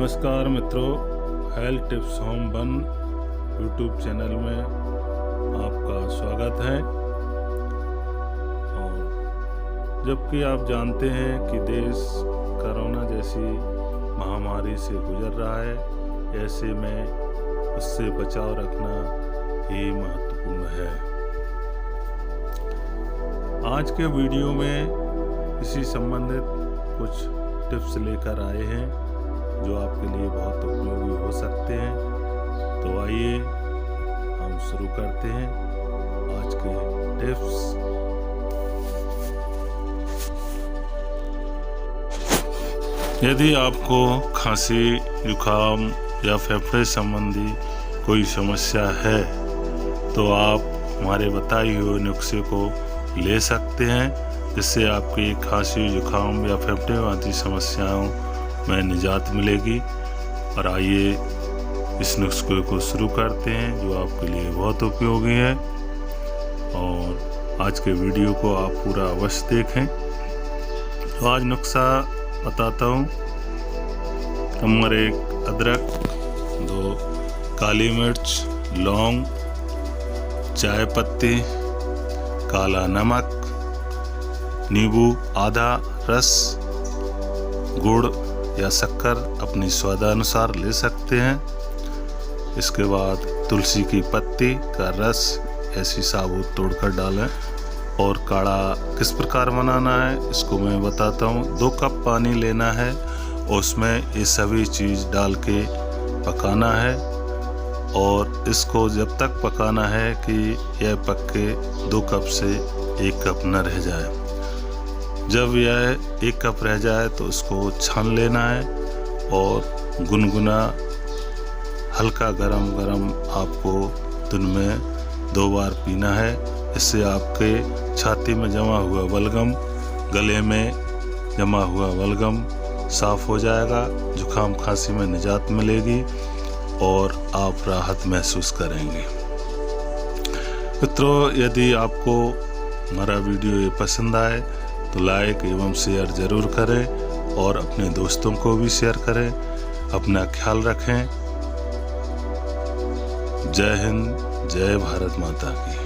नमस्कार मित्रों, health tips home 1 YouTube channel में आपका स्वागत है। और जबकि आप जानते हैं कि देश कोरोना जैसी महामारी से गुजर रहा है, ऐसे में उससे बचाव रखना ही महत्वपूर्ण है। आज के वीडियो में इसी संबंधित कुछ टिप्स लेकर आए हैं जो आपके लिए बहुत उपयोगी हो सकते हैं। तो आइए हम शुरू करते हैं आज के टिप्स। यदि आपको खांसी, जुकाम या फेफड़े संबंधी कोई समस्या है तो आप हमारे बताए हुए नुस्खे को ले सकते हैं, जिससे आपकी खांसी, जुकाम या फेफड़े वाली समस्याओं में निजात मिलेगी। और आइए इस नुस्खे को शुरू करते हैं जो आपके लिए बहुत उपयोगी है। और आज के वीडियो को आप पूरा अवश्य देखें। तो आज नुस्खा बताता हूँ। नंबर 1 अदरक, 2 काली मिर्च, लौंग, चाय पत्ती, काला नमक, नींबू आधा रस, गुड़ या शक्कर अपनी स्वादानुसार ले सकते हैं। इसके बाद तुलसी की पत्ती का रस ऐसी साबुत तोड़कर डालें। और काढ़ा किस प्रकार बनाना है इसको मैं बताता हूँ। 2 कप पानी लेना है और उसमें ये सभी चीज़ डाल के पकाना है। और इसको जब तक पकाना है कि यह पक के 2 कप से 1 कप न रह जाए। जब यह 1 कप रह जाए तो उसको छान लेना है और गुनगुना हल्का गरम आपको दिन में 2 बार पीना है। इससे आपके छाती में जमा हुआ बलगम, गले में जमा हुआ बलगम साफ हो जाएगा, जुकाम खांसी में निजात मिलेगी और आप राहत महसूस करेंगे। मित्रों, यदि आपको हमारा वीडियो ये पसंद आए तो लाइक एवं शेयर ज़रूर करें और अपने दोस्तों को भी शेयर करें। अपना ख्याल रखें। जय हिंद, जय भारत माता की।